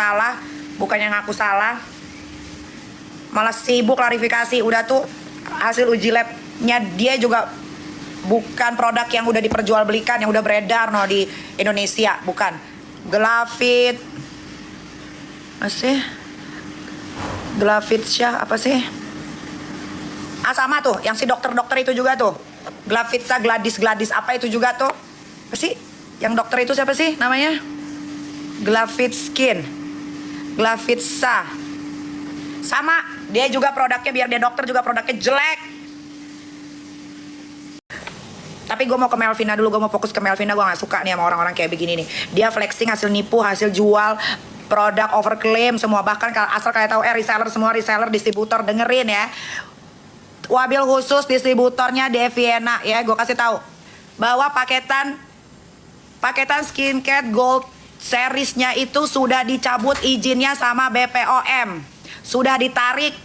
salah, bukannya ngaku salah, malah sibuk klarifikasi. Udah tuh hasil uji labnya dia juga bukan produk yang udah diperjualbelikan, yang udah beredar no di Indonesia, bukan. Glavit masih Glavit Syah apa sih? Ah sama tuh, yang si dokter-dokter itu juga tuh. Glavitsa, Gladis apa itu juga tuh? Apa sih? Yang dokter itu siapa sih namanya? Glavit Skin, Glavitsa. Sama, dia juga produknya, biar dia dokter juga produknya jelek. Tapi gue mau ke Melvina dulu, gue mau fokus ke Melvina. Gue gak suka nih sama orang-orang kayak begini nih. Dia flexing hasil nipu, hasil jual produk overclaim semua. Bahkan asal kalian tahu reseller, semua reseller, distributor, dengerin ya. Wabil khusus distributornya Deviena ya, gue kasih tahu bahwa paketan skincare gold seriesnya itu sudah dicabut izinnya sama BPOM, sudah ditarik.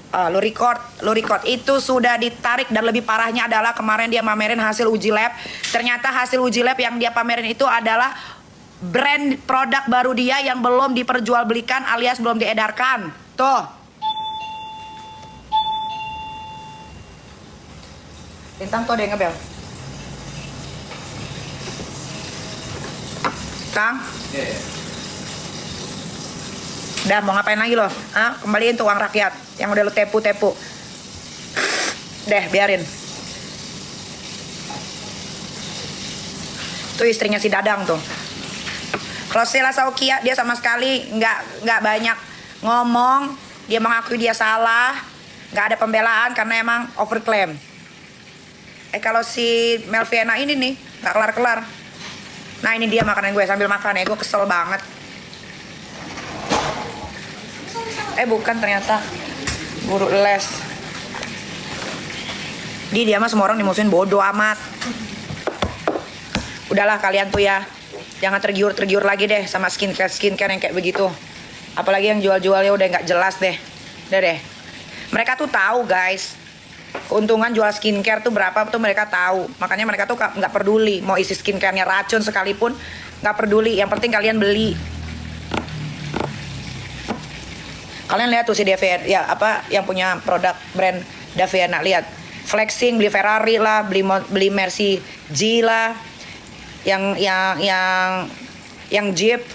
Lu record itu sudah ditarik. Dan lebih parahnya adalah kemarin dia pamerin hasil uji lab. Ternyata hasil uji lab yang dia pamerin itu adalah brand produk baru dia yang belum diperjualbelikan alias belum diedarkan. Tuh. Bintang tuh ada yang ngebel. Kang? Yeah. Udah mau ngapain lagi lo? Kembaliin tuh uang rakyat yang udah lo tepu-tepu. Deh, biarin. Tuh istrinya si Dadang tuh. Kalau Sheila Saukia, dia sama sekali nggak banyak ngomong. Dia mengakui dia salah. Nggak ada pembelaan karena emang overclaim. Kalau si Melvina ini nih nggak kelar-kelar. Nah ini dia makanan gue, sambil makan ya, gue kesel banget. Bukan, ternyata guru les. Dia mah semua orang dimusuhin, bodoh amat. Udahlah kalian tuh ya, jangan tergiur lagi deh sama skincare yang kayak begitu. Apalagi yang jual-jualnya udah nggak jelas deh. Udah deh. Mereka tuh tahu guys, keuntungan jual skincare tuh berapa tuh mereka tahu. Makanya mereka tuh nggak peduli mau isi skincarenya racun sekalipun, nggak peduli. Yang penting kalian beli. Kalian lihat tuh si Deviena, ya apa yang punya produk brand Deviena, lihat flexing, beli Ferrari lah, beli Mercy G lah, yang Jeep,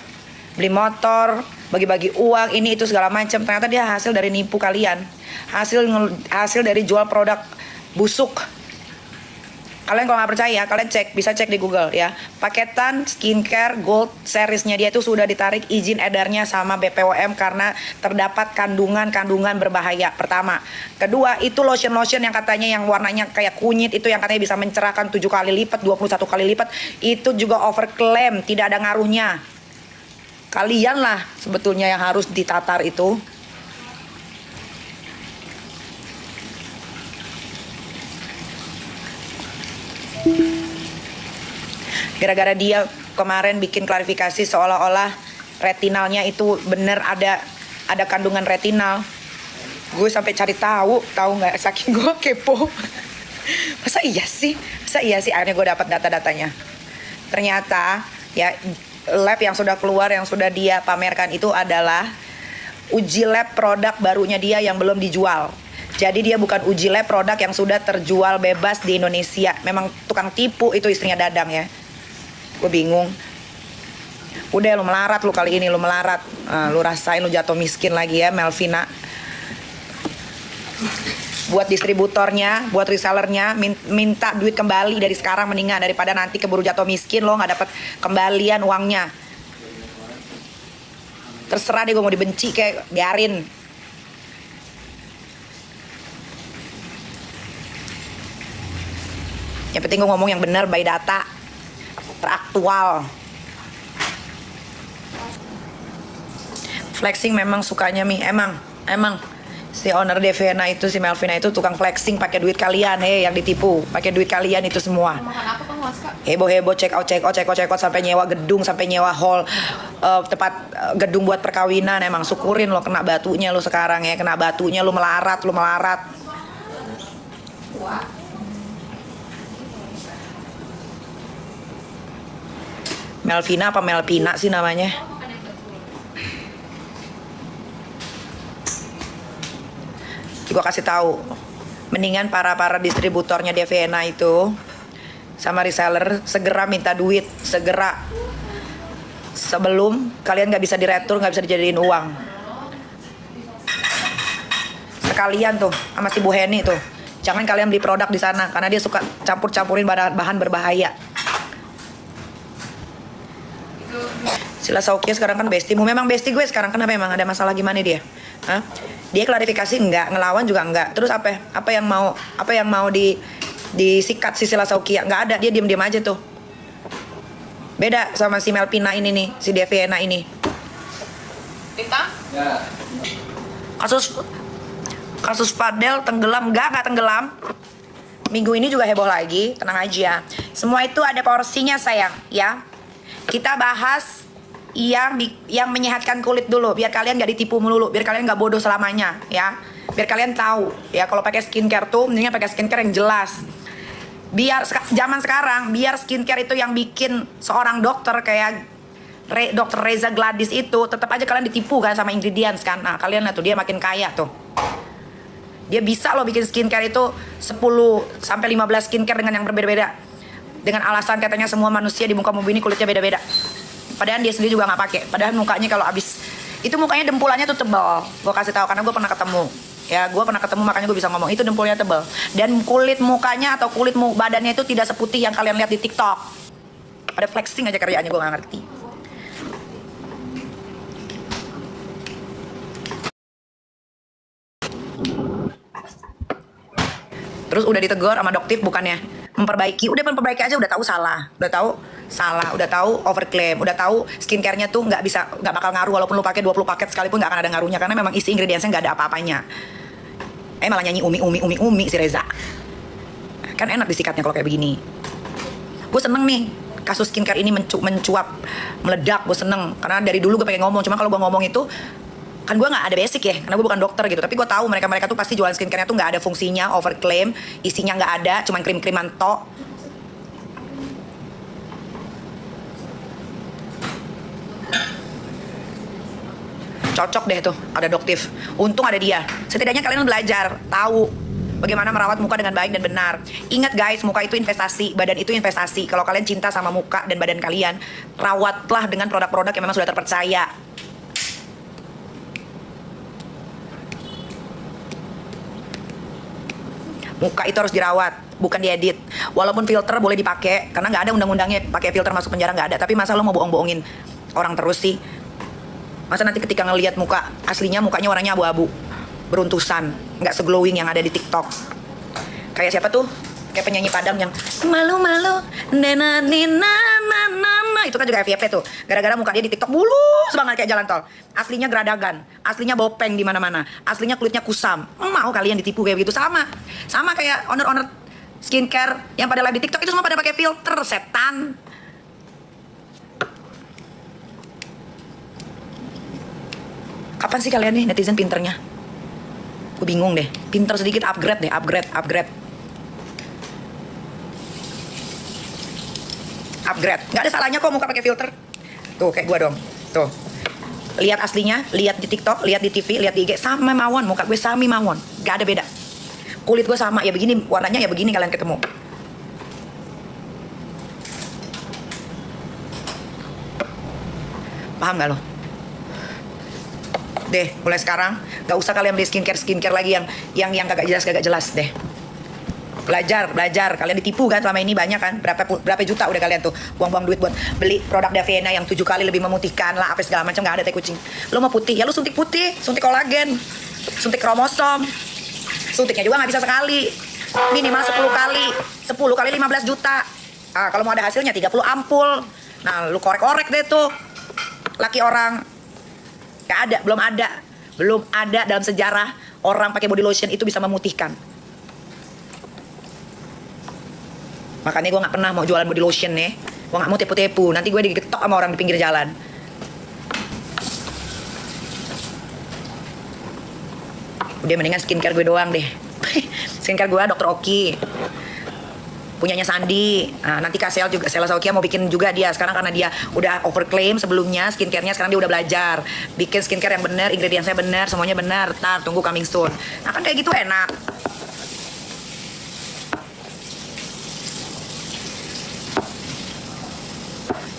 beli motor, bagi-bagi uang ini itu segala macam. Ternyata dia hasil dari nipu kalian, hasil dari jual produk busuk. Kalian kalau nggak percaya, kalian bisa cek di Google ya. Paketan skincare gold seriesnya dia itu sudah ditarik izin edarnya sama BPOM karena terdapat kandungan berbahaya. Pertama, kedua itu lotion yang katanya yang warnanya kayak kunyit itu yang katanya bisa mencerahkan 7 kali lipat, 21 kali lipat, itu juga overclaim, tidak ada ngaruhnya. Kalian lah sebetulnya yang harus ditatar itu. Gara-gara dia kemarin bikin klarifikasi seolah-olah retinalnya itu bener ada kandungan retinal. Gue sampai cari tahu nggak, saking gue kepo. Masa iya sih? Akhirnya gue dapat data-datanya. Ternyata ya lab yang sudah keluar, yang sudah dia pamerkan itu adalah uji lab produk barunya dia yang belum dijual. Jadi dia bukan uji lab produk yang sudah terjual bebas di Indonesia. Memang tukang tipu itu istrinya Dadang ya. Gue bingung. Udah lu melarat lu kali ini, lu melarat. Lu rasain lu jatuh miskin lagi ya Melvina. Buat distributornya, buat resellernya, minta duit kembali dari sekarang mendingan daripada nanti keburu jatuh miskin lo nggak dapat kembalian uangnya. Terserah deh, gue mau dibenci kayak biarin. Yang penting gue ngomong yang benar, by data, teraktual. Flexing memang sukanya emang si owner Deviena itu, si Melvina itu tukang flexing pakai duit kalian, yang ditipu, pakai duit kalian itu semua. Makan apa Kang Waska? Heboh check out sampai nyewa gedung, sampai nyewa hall, tempat gedung buat perkawinan. Emang syukurin lo kena batunya lo sekarang ya, kena batunya lo melarat. Melvina apa Melpina sih namanya. Gue kasih tahu, mendingan para distributornya Devena itu sama reseller segera minta duit, segera, sebelum kalian nggak bisa diretur, nggak bisa dijadiin uang. Sekalian tuh sama si Bu Heni tuh, jangan kalian beli produk di sana karena dia suka campur-campurin bahan berbahaya. Sila Saukia sekarang kan bestie, memang bestie gue sekarang. Kenapa, emang ada masalah gimana dia? Hah? Dia klarifikasi enggak, ngelawan juga enggak. Terus apa yang mau disikat si Sila Saukia? Enggak ada, dia diam-diam aja tuh. Beda sama si Melpina ini nih, si Devena ini. Tita? Ya. Kasus Fadel tenggelam, enggak tenggelam. Minggu ini juga heboh lagi, tenang aja. Semua itu ada porsinya sayang, ya. Kita bahas yang menyehatkan kulit dulu, biar kalian gak ditipu melulu, biar kalian gak bodoh selamanya, ya. Biar kalian tahu, ya, kalau pakai skincare tuh mendingan pakai skincare yang jelas. Biar zaman sekarang, biar skincare itu yang bikin seorang dokter kayak Dokter Reza Gladys itu, tetap aja kalian ditipu kan sama ingredients kan. Nah, kalian lihat tuh, dia makin kaya tuh. Dia bisa loh bikin skincare itu 10 sampai 15 skincare dengan yang berbeda-beda. Dengan alasan katanya semua manusia di muka bumi ini kulitnya beda-beda. Padahal dia sendiri juga nggak pakai. Padahal mukanya kalau abis itu mukanya dempulannya tuh tebal. Gue kasih tahu karena gue pernah ketemu. Ya, gue pernah ketemu, makanya gue bisa ngomong. Itu dempulnya tebal. Dan kulit mukanya atau badannya itu tidak seputih yang kalian lihat di TikTok. Ada flexing aja kerjaannya, gue nggak ngerti. Terus udah ditegur sama doktif bukannya memperbaiki, udah memperbaiki aja, udah tahu salah, udah tahu overclaim, udah tahu skincare-nya tuh nggak bakal ngaruh walaupun lu pakai 20 paket sekalipun nggak akan ada ngaruhnya karena memang isi ingredientsnya nggak ada apa-apanya. Malah nyanyi umi si Reza. Kan enak disikatnya kalau kayak begini. Gue seneng nih kasus skincare ini mencuap, meledak. Gue seneng karena dari dulu gue pengen ngomong, cuma kalau gue ngomong itu kan gue nggak ada basic ya, karena gue bukan dokter gitu. Tapi gue tahu mereka tuh pasti jualan skincare-nya tuh nggak ada fungsinya, overclaim, isinya nggak ada, cuman krim-kriman tok. Cocok deh tuh, ada doktif. Untung ada dia. Setidaknya kalian belajar, tahu bagaimana merawat muka dengan baik dan benar. Ingat guys, muka itu investasi, badan itu investasi. Kalau kalian cinta sama muka dan badan kalian, rawatlah dengan produk-produk yang memang sudah terpercaya. Muka itu harus dirawat, bukan diedit. Walaupun filter boleh dipakai, karena nggak ada undang-undangnya pakai filter masuk penjara, nggak ada. Tapi masa lo mau bohong-bohongin orang terus sih? Masa nanti ketika ngelihat muka aslinya, mukanya warnanya abu-abu, beruntusan, nggak seglowing yang ada di TikTok. Kayak siapa tuh? Kayak penyanyi Padang yang malu-malu, nena nina nana, itu kan juga FYP tuh. Gara-gara muka dia di TikTok bulus banget kayak jalan tol. Aslinya geradagan, aslinya bopeng di mana-mana, aslinya kulitnya kusam. Mau kalian ditipu kayak begitu? Sama kayak owner-owner skincare yang pada live di TikTok itu semua pada pakai filter, setan. Kapan sih kalian nih netizen pinternya? Gue bingung deh. Pinter sedikit, upgrade deh, upgrade. Nggak ada salahnya kok muka pakai filter. Tuh kayak gue dong. Tuh. Lihat aslinya, lihat di TikTok, lihat di TV, lihat di IG, sama mawon. Muka gue sami mawon. Gak ada beda. Kulit gue sama, ya begini, warnanya ya begini kalian ketemu. Paham gak lo? Deh, mulai sekarang gak usah kalian beli skincare lagi yang kagak jelas deh. Belajar, kalian ditipu kan selama ini banyak kan, berapa juta udah kalian tuh buang-buang duit buat beli produk Devena yang 7 kali lebih memutihkan lah, apa segala macam, nggak ada tai kucing. Lo mau putih, ya lo suntik putih, suntik kolagen, suntik kromosom, suntiknya juga nggak bisa sekali, minimal 10 kali 15 juta. Ah, kalau mau ada hasilnya 30 ampul. Nah, lu korek-korek deh tuh laki orang. Nggak ada, belum ada dalam sejarah orang pakai body lotion itu bisa memutihkan. Makanya gue gak pernah mau jualan body lotion nih. Gue gak mau tepu-tepu. Nanti gue digetok sama orang di pinggir jalan. Udah mendingan skincare gue doang deh. Skincare gue Dr. Oki. punyanya Sandi. Nah, nanti Kak Sel juga, Sela Saukia mau bikin juga dia. Sekarang karena dia udah overclaim sebelumnya skincare-nya, sekarang dia udah belajar bikin skincare yang benar, ingredientsnya benar, semuanya benar. Ntar tunggu coming soon. Nah kan kayak gitu enak.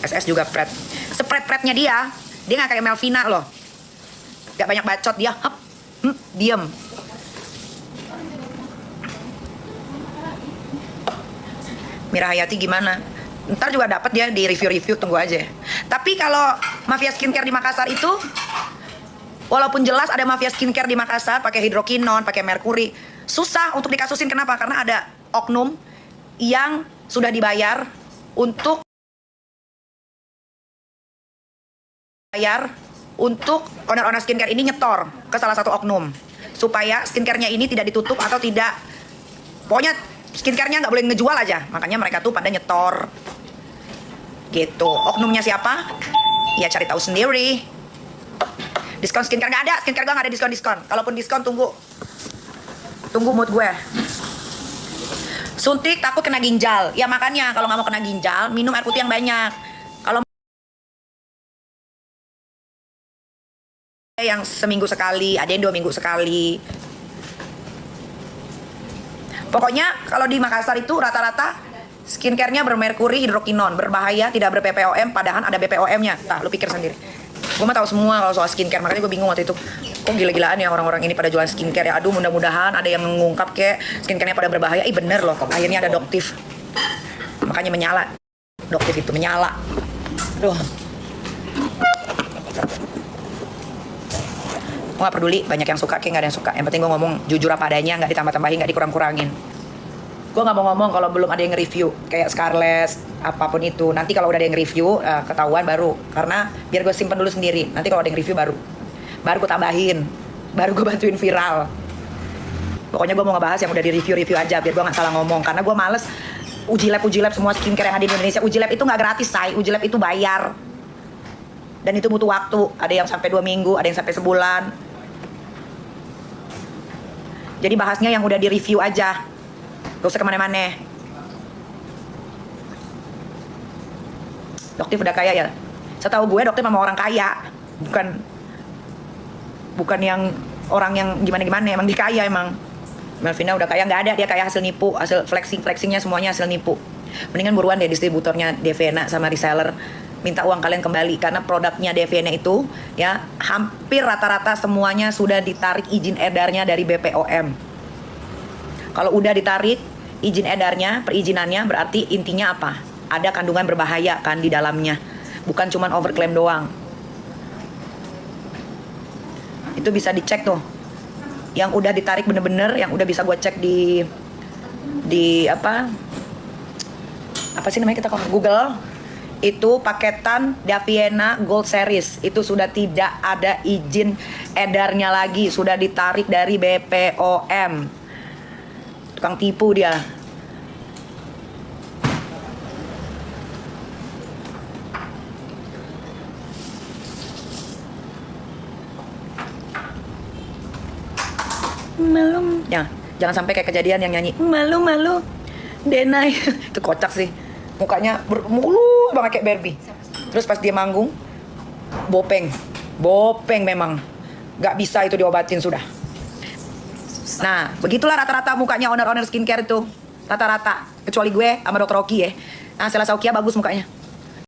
SS juga spread-spreadnya dia nggak kayak Melvina loh, nggak banyak bacot dia, diem. Mira Hayati gimana? Ntar juga dapat dia di review-review, tunggu aja. Tapi kalau mafia skincare di Makassar itu, walaupun jelas ada mafia skincare di Makassar pakai hidrokinon, pakai merkuri, susah untuk dikasusin. Kenapa? Karena ada oknum yang sudah dibayar untuk owner-owner skincare ini nyetor ke salah satu oknum supaya skincare-nya ini tidak ditutup atau tidak, pokoknya skincare-nya nggak boleh ngejual aja. Makanya mereka tuh pada nyetor gitu. Oknumnya siapa? Ya cari tahu sendiri. Diskon skincare nggak ada, skincare gue nggak ada diskon. Kalaupun diskon tunggu mood gue. Suntik takut kena ginjal. Ya makanya kalau nggak mau kena ginjal, minum air putih yang banyak. Kalau yang seminggu sekali, ada yang 2 minggu sekali. Pokoknya kalau di Makassar itu rata-rata skincare-nya bermerkuri hidrokinon, berbahaya, tidak ber-BPOM, padahal ada BPOM-nya. Nah, lu pikir sendiri. Gue mah tahu semua kalau soal skincare, makanya gue bingung waktu itu. Kok gila-gilaan ya orang-orang ini pada jualan skincare ya. Aduh, mudah-mudahan ada yang mengungkap kayak skincare-nya pada berbahaya. Ih bener loh, akhirnya ada Doktif. Makanya menyala. Doktif itu menyala. Aduh. Gue gak peduli banyak yang suka kayak gak ada yang suka. Yang penting gue ngomong jujur apa adanya, gak ditambah-tambahin, gak dikurang-kurangin. Gue gak mau ngomong kalau belum ada yang nge-review kayak Scarlett, apapun itu. Nanti kalau udah ada yang nge-review, ketahuan baru. Karena biar gue simpen dulu sendiri. Nanti kalau ada yang review baru gue tambahin, baru gue bantuin viral. Pokoknya gue mau ngebahas yang udah di review aja biar gue gak salah ngomong. Karena gue males uji lab semua skincare yang ada di Indonesia. Uji lab itu gak gratis, say. Uji lab itu bayar. Dan itu butuh waktu. Ada yang sampai 2 minggu, ada yang sampai sebulan. Jadi bahasnya yang udah di review aja. Gak usah kemana-mana. Doktif udah kaya ya. Setahu gue Doktif sama orang kaya. Bukan yang orang yang gimana-gimana. Emang dia kaya emang. Melvina udah kaya, nggak ada. Dia kaya hasil nipu. Hasil flexingnya semuanya hasil nipu. Mendingan buruan deh distributornya Devena sama reseller minta uang kalian kembali. Karena produknya Devena itu ya hampir rata-rata semuanya sudah ditarik izin edarnya dari BPOM. Kalau udah ditarik izin edarnya, perizinannya, berarti intinya apa? Ada kandungan berbahaya kan di dalamnya. Bukan cuman overclaim doang. Itu bisa dicek tuh. Yang udah ditarik bener-bener, yang udah bisa gue cek di apa sih namanya, kita kalau Google, itu paketan Daviena Gold Series itu sudah tidak ada izin edarnya lagi, sudah ditarik dari BPOM. Tukang tipu dia. Malu. Ya, jangan sampai kayak kejadian yang nyanyi malu Denai. Itu kocak sih. Mukanya mulu banget kayak Barbie. Terus pas dia manggung bopeng memang. Gak bisa itu diobatin sudah. Nah, begitulah rata-rata mukanya owner-owner skincare itu. Rata-rata. Kecuali gue sama Dr. Rocky ya. Nah, Sela Saukia bagus mukanya.